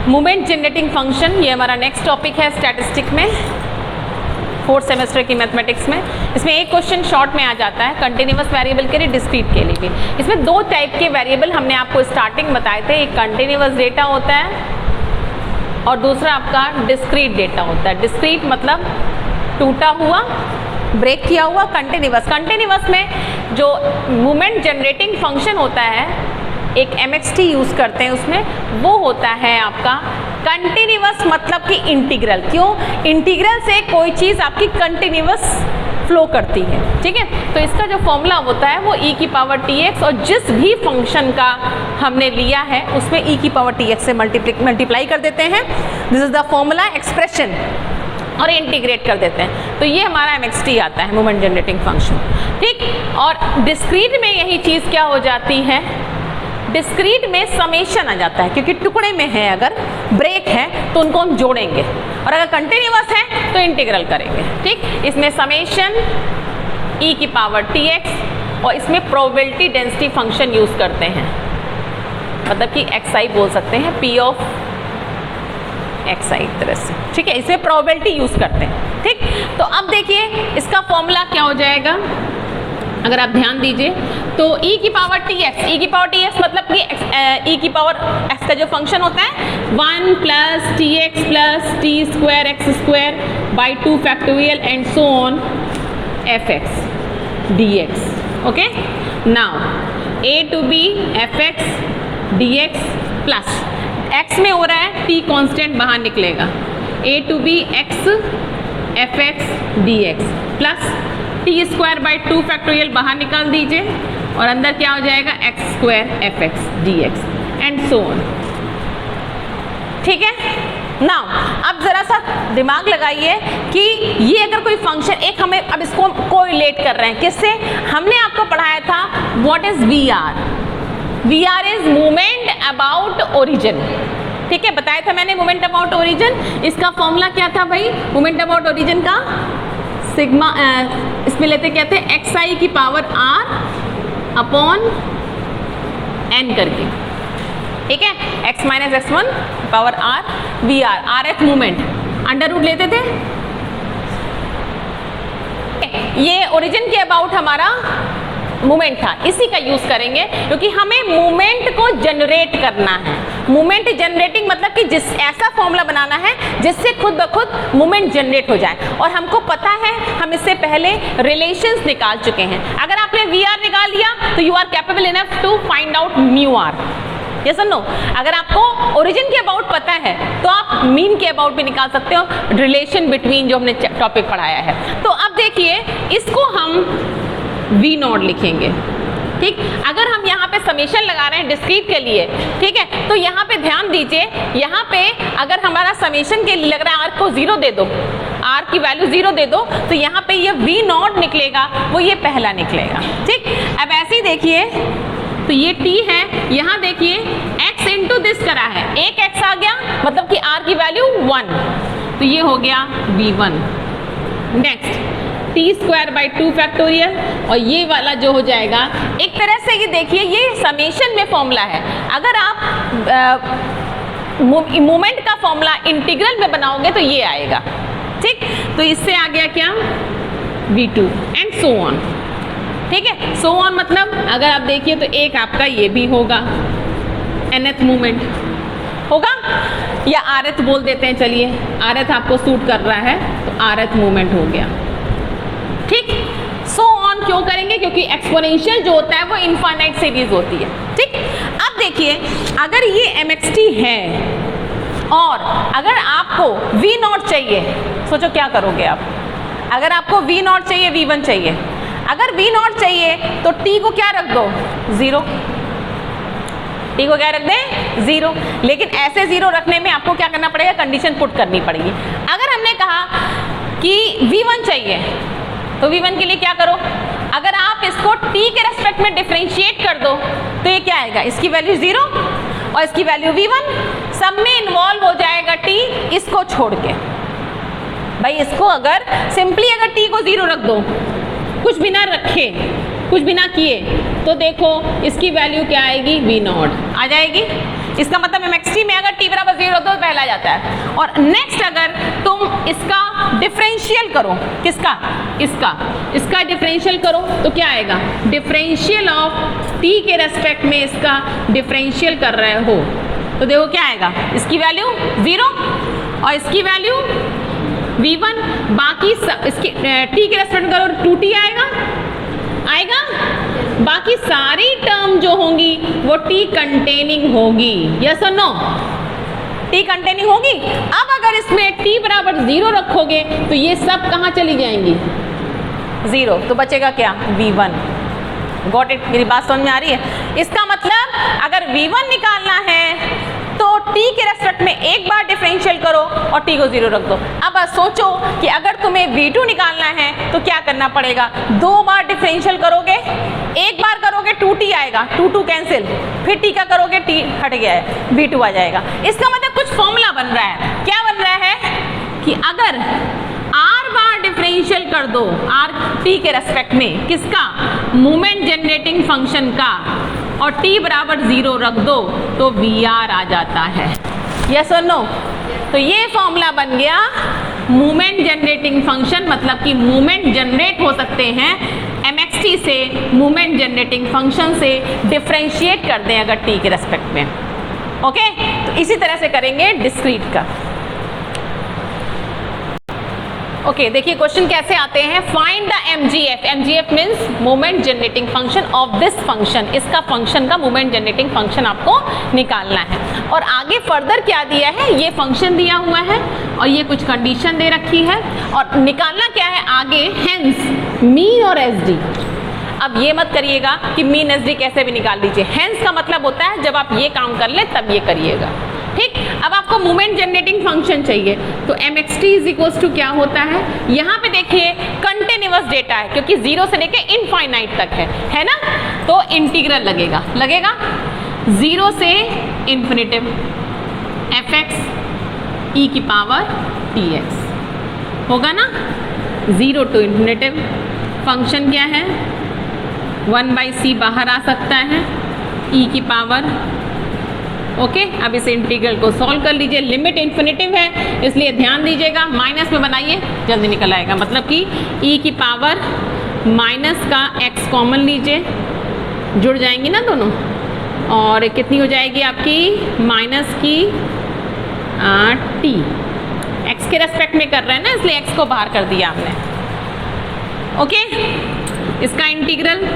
Moment generating function, ये हमारा next topic है स्टैटिस्टिक में, 4th सेमेस्टर की मैथमेटिक्स में। इसमें एक क्वेश्चन शॉर्ट में आ जाता है कंटिन्यूअस वेरिएबल के लिए, डिस्क्रीट के लिए भी। इसमें दो टाइप के वेरिएबल हमने आपको स्टार्टिंग बताए थे, एक कंटिन्यूअस डेटा होता है और दूसरा आपका डिस्क्रीट डेटा होता है। डिस्क्रीट मतलब टूटा हुआ, ब्रेक किया हुआ। कंटिन्यूअस में जो मोमेंट जनरेटिंग फंक्शन होता है, एक MXT यूज़ करते हैं उसमें, वो होता है आपका कंटिन्यूअस मतलब कि इंटीग्रल। क्यों? इंटीग्रल से कोई चीज़ आपकी कंटिन्यूअस फ्लो करती है, ठीक है। तो इसका जो फॉर्मूला होता है वो e⁻tx, और जिस भी फंक्शन का हमने लिया है उसमें e⁻tx से मल्टीप्लाई कर देते हैं। This is the formula expression, और इंटीग्रेट कर देते हैं। तो ये हमारा MXT आता है, मोमेंट जनरेटिंग फंक्शन, ठीक। और डिस्क्रीट में यही चीज़ क्या हो जाती है, डिस्क्रीट में समेशन आ जाता है, क्योंकि टुकड़े में है, अगर ब्रेक है तो उनको हम जोड़ेंगे, और अगर कंटिन्यूअस है तो इंटीग्रल करेंगे, ठीक। इसमें समेशन e⁻tx, और इसमें प्रोबेबिलिटी डेंसिटी फंक्शन यूज़ करते हैं, मतलब कि xi बोल सकते हैं, p ऑफ xi एक तरह से, ठीक है। इसमें प्रोबेबिलिटी यूज़ करते हैं, ठीक। तो अब देखिए इसका फॉर्मूला क्या हो जाएगा, अगर आप ध्यान दीजिए तो e⁻tx मतलब कि e⁻x का जो फंक्शन होता है 1 + tx + t² x² / 2 and so on fx dx, okay. Now a to b fx dx plus x में हो रहा है t कांस्टेंट बाहर निकलेगा, a to b x fx dx plus t² / 2 बाहर निकाल दीजिए, और अंदर क्या हो जाएगा x² fx dx and so on, ठीक है। नाउ अब जरा सा दिमाग लगाइए कि ये अगर कोई फंक्शन, एक हमें अब इसको कोरिलेट कर रहे हैं किससे, हमने आपको पढ़ाया था what is VR is moment about origin, ठीक है। बताया था मैंने मोमेंट अबाउट ओरिजिन। इसका फॉर्मूला क्या था भाई, मोमेंट अबाउट ओरिजिन का सिग्मा, इसमें लेते क्या थे xi⁻r अपॉन n करके, ठीक है। x - x1 power r VR, rth movement, under root लेते थे। ये ओरिजिन के अबाउट हमारा मूवमेंट था, इसी का यूज करेंगे क्योंकि हमें मूवमेंट को जनरेट करना है। मूवमेंट जनरेटिंग मतलब कि जिस ऐसा फॉर्मूला बनाना है जिससे खुद ब खुद मूवमेंट जनरेट हो जाए, और हमको पता है हम इससे पहले रिलेशंस निकाल चुके हैं। अगर आपने VR निकाल लिया तो you are capable enough to find out μr, yes और नो। अगर आपको ओरिजिन के अबाउट पता है तो आप मीन के अबाउट भी निकाल सकते हो, रिलेशन बिटवीन जो हमने टॉपिक पढ़ाया है। तो अब देखिए इसको हम V0 लिखेंगे, ठीक। अगर हम यहाँ पे समेशन लगा रहे हैं डिस्क्रीट के लिए, ठीक है, तो यहाँ पे ध्यान दीजिए, यहाँ पे अगर हमारा समेशन के लिए लग रहा है r को 0 दे दो, r की वैल्यू 0 दे दो, तो यहाँ पे ये V0 निकलेगा, वो ये पहला निकलेगा, ठीक। अब ऐसे ही देखिए तो ये t है, यहाँ देखिए x इंटू दिस करा है, एक x आ गया मतलब कि r की वैल्यू 1, तो ये हो गया V1। नेक्स्ट t² / 2 और ये वाला जो हो जाएगा, एक तरह से ये देखिए ये समेशन में फॉर्मूला है। अगर आप मोमेंट का फॉर्मूला इंटीग्रल में बनाओगे तो ये आएगा, ठीक। तो इससे आ गया क्या V2 एंड सो ऑन, ठीक है। सो ऑन मतलब अगर आप देखिए तो एक आपका ये भी होगा nth मूवमेंट होगा, या rth बोल देते हैं, चलिए rth आपको सूट कर रहा है तो rth मूवमेंट हो गया, ठीक। सो ऑन क्यों करेंगे, क्योंकि एक्सपोनेंशियल जो होता है वो इनफाइनाइट सीरीज होती है, ठीक। अब देखिए अगर ये MXT है और अगर आपको V0 चाहिए, सोचो क्या करोगे आप। अगर आपको V0 चाहिए, V1 चाहिए, अगर V0 चाहिए तो t को क्या रख दो 0, t को क्या रख दें 0। लेकिन ऐसे 0 रखने में आपको क्या करना पड़ेगा, कंडीशन पुट करनी पड़ेगी। अगर हमने कहा कि V1 चाहिए तो V1 के लिए क्या करो, अगर आप इसको t के रेस्पेक्ट में डिफरेंशिएट कर दो तो ये क्या आएगा, इसकी वैल्यू 0 और इसकी वैल्यू V1, सब में इन्वॉल्व हो जाएगा t, इसको छोड़ के। भाई इसको अगर सिंपली अगर t को 0 रख दो, कुछ भी ना रखे, कुछ भी ना किए, तो देखो इसकी वैल्यू क्या आएगी V0 आ जाएगी। इसका मतलब MXT में अगर t = 0 तो पहला जाता है। और नेक्स्ट अगर तुम इसका डिफरेंशियल करो, किसका, इसका डिफरेंशियल करो तो क्या आएगा, डिफरेंशियल ऑफ t के रेस्पेक्ट में इसका डिफरेंशियल कर रहे हो तो देखो क्या आएगा, इसकी वैल्यू 0 और इसकी वैल्यू v1, बाकी इसकी t के रेस्पेक्ट करो 2t आएगा, बाकी सारी टर्म जो होंगी वो t कंटेनिंग होगी, यस और नो, t कंटेनिंग होगी। अब अगर इसमें t बराबर 0 रखोगे तो ये सब कहाँ चली जाएंगी, 0, तो बचेगा क्या, v1। गॉट इट, मेरी बात समझ में आ रही है? इसका मतलब अगर v1 निकालना है तो t के रेस्पेक्ट में एक बार डिफरेंशियल करो और t को 0 रख दो। अब सोचो कि अगर तुम्हें v2 निकालना है तो क्या करना पड़ेगा, 2 बार डिफरेंशियल करोगे, एक बार करोगे 2t आएगा, 2 कैंसिल, फिर t का करोगे t हट गया है, v2 आ जाएगा। इसका मतलब कुछ फॉर्मूला बन रहा है, क्या बन रहा है कि अगर r बार डिफरेंशियल कर दो r t के रेस्पेक्ट में, किसका, मोमेंट जनरेटिंग फंक्शन का, और t बराबर 0 रख दो तो Vr आ जाता है, यस और नो। तो ये फॉर्मूला बन गया मोमेंट जनरेटिंग फंक्शन, मतलब कि मोमेंट जनरेट हो सकते हैं mxt से, मोमेंट जनरेटिंग फंक्शन से डिफरेंशिएट कर दें अगर t के रेस्पेक्ट में। ओके, तो इसी तरह से करेंगे डिस्क्रीट का। ओके, देखिए क्वेश्चन कैसे आते हैं, find the mgf means moment generating function of this function, इसका फंक्शन का मोमेंट जनरेटिंग फंक्शन आपको निकालना है। और आगे फर्दर क्या दिया है, ये फंक्शन दिया हुआ है और ये कुछ कंडीशन दे रखी है, और निकालना क्या है आगे, हेंस मीन और एसडी। अब ये मत करिएगा कि मीन एसडी कैसे भी निकाल लीजिए, हेंस का मतलब होता है जब आप ये काम कर ले तब ये करिएगा, ठीक। अब आपको मोमेंट जनरेटिंग फंक्शन चाहिए तो mxt इज इक्वल्स टू क्या होता है, यहाँ पे देखिए कंटिन्यूअस डेटा है क्योंकि 0 से लेके इनफाइनाइट तक है ना, तो इंटीग्रल लगेगा 0 से इन्फिनिटिव fx e की पावर dx होगा ना, 0 टू इन्फिनिटिव फंक्शन क्या है, 1/c बाहर आ सकता है e की पावर। ओके, अब इस इंटीग्रल को सॉल्व कर लीजिए, लिमिट इन्फिनिटिव है इसलिए ध्यान दीजिएगा, माइनस में बनाइए जल्दी निकल आएगा, मतलब कि e की पावर माइनस का x कॉमन लीजिए, जुड़ जाएंगी ना दोनों, और कितनी हो जाएगी आपकी माइनस की t, x के रेस्पेक्ट में कर रहे हैं ना इसलिए x को बाहर कर दिया हमने। ओके, इसका इंटीग्रल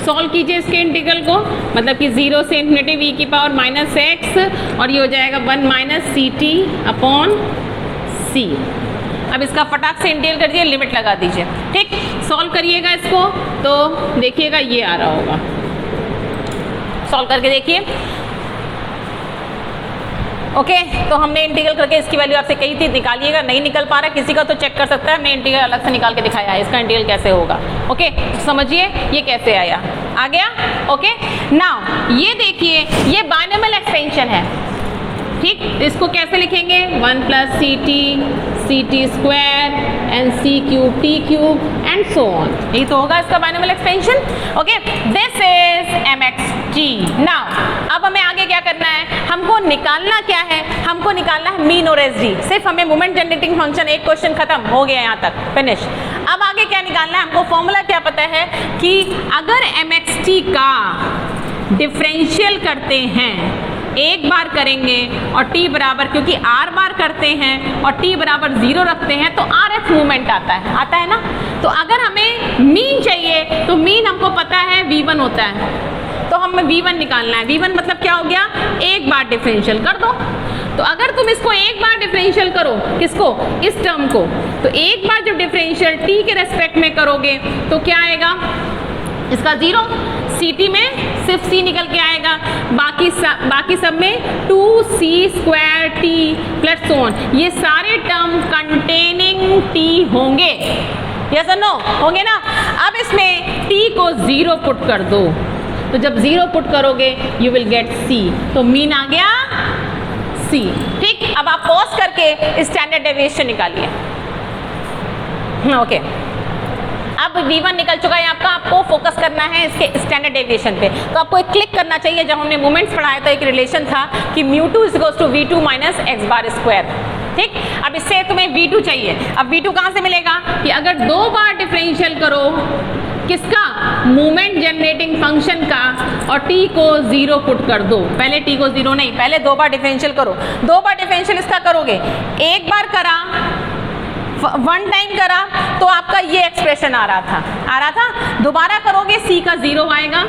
सॉल्व कीजिए, इसके इंटीग्रल को, मतलब कि 0 से इन्फिनिटिव e की पावर माइनस x, और ये हो जाएगा 1 माइनस ct अपॉन c। अब इसका फटाक से इंटीग्रल कर दिए, लिमिट लगा दीजिए, ठीक। सॉल्व करिएगा इसको तो देखिएगा ये आ रहा होगा, सॉल्व करके देखिए। ओके, तो हमने इंटीग्रल करके इसकी वैल्यू आपसे कही थी, निकालिएगा, नहीं निकल पा रहा है किसी का तो चेक कर सकता है, हमने इंटीग्रल अलग से निकाल के दिखाया है, इसका इंटीग्रल कैसे होगा। ओके, तो समझिए ये कैसे आया, आ गया। ओके, नाउ ये देखिए ये बाइनोमियल एक्सपेंशन है, ठीक, इसको कैसे लिखेंगे, 1 plus ct square and c cube t cube and so on, यही तो होगा इसका binomial expansion. Okay, this is mxt। Now अब हमें आगे क्या करना है, हमको निकालना क्या है, हमको निकालना है मीन और एसडी, सिर्फ हमें मोमेंट जनरेटिंग फंक्शन, एक क्वेश्चन खत्म हो गया यहाँ तक, फिनिश। अब आगे क्या निकालना है, हमको फॉर्मूला क्या पता है कि अगर mxt का डिफरेंशियल करते हैं, एक बार करेंगे और t बराबर, क्योंकि r बार करते हैं और t बराबर 0 रखते हैं तो rf मूवमेंट आता है ना। तो अगर हमें मीन चाहिए तो मीन हमको पता है v1 होता है, तो हमें v1 निकालना है। v1 मतलब क्या हो गया, एक बार डिफरेंशियल कर दो। तो अगर तुम इसको एक बार डिफरेंशियल करो, किसको, इस टर्म को, तो एक बार जब डिफरेंशियल t के रेस्पेक्ट में करोगे तो क्या आएगा, इसका 0, ct में सिर्फ c निकल के आएगा, बाकी सब में 2c square t plus so on, ये सारे टर्म कंटेनिंग t होंगे, यस और नो, होंगे ना। अब इसमें t को 0 पुट कर दो, तो जब 0 पुट करोगे यू विल गेट c, तो मीन आ गया c, ठीक। अब आप पॉज करके स्टैंडर्ड डेविएशन निकालिए। ओके, अब V1 निकल चुका है आपका, आपको फोकस करना है इसके स्टैंडर्ड डेविएशन पे। तो आपको एक क्लिक करना चाहिए, जब हमने मोमेंट्स पढ़ाया था एक रिलेशन था कि μ2 = V2 - x बार स्क्वायर। ठीक, अब इससे तुम्हें V2 चाहिए। अब V2 कहाँ से मिलेगा कि अगर 2 बार डिफरेंशियल करो किसका, मोमेंट जनरेटिंग फंक्शन का, और t को 0 पुट कर दो। पहले t को 0 नहीं, पहले 2 बार डिफरेंशियल करो। 2 बार डिफरेंशियल इसका करोगे, एक बार करा, 1 टाइम करा तो आपका ये एक्सप्रेशन आ रहा था। दोबारा करोगे c का 0 आएगा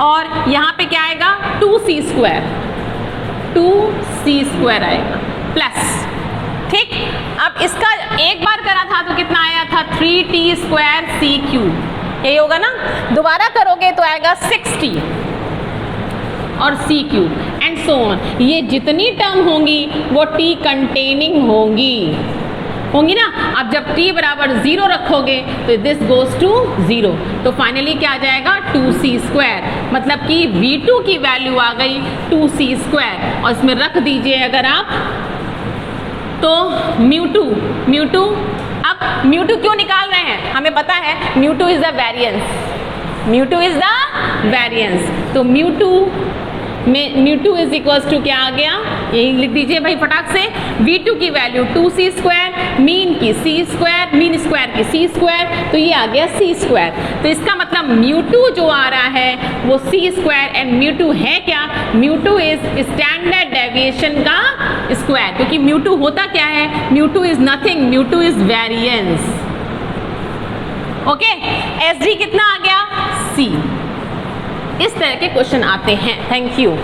और यहाँ पे क्या आएगा 2c² आएगा प्लस। ठीक, अब इसका एक बार करा था तो कितना आया था 3t²c³ यही होगा ना। दोबारा करोगे तो आएगा 6t और c³ एंड सो ऑन। ये जितनी टर्म होंगी वो t कंटेनिंग होंगी ना। अब जब t बराबर 0 रखोगे तो दिस गोज टू 0, तो फाइनली क्या आ जाएगा 2c², मतलब कि V2 की वैल्यू आ गई 2c²। और इसमें रख दीजिए अगर आप तो μ2। अब μ2 क्यों निकाल रहे हैं, हमें पता है μ2 इज द वेरिएंस। तो μ2 इज इक्वल्स टू क्या आ गया, यही लिख दीजिए भाई फटाक से। V2 की वैल्यू 2c², मीन की c², मीन स्क्वायर की c², तो ये आ गया c²। तो इसका मतलब μ2 जो आ रहा है वो c² एंड μ2 है क्या, μ2 इज स्टैंडर्ड डेविएशन का स्क्वायर, क्योंकि μ2 होता क्या है, μ2 is nothing, μ2 is variance. Okay, SD कितना आ गया C। इस तरह के क्वेश्चन आते हैं। Thank you.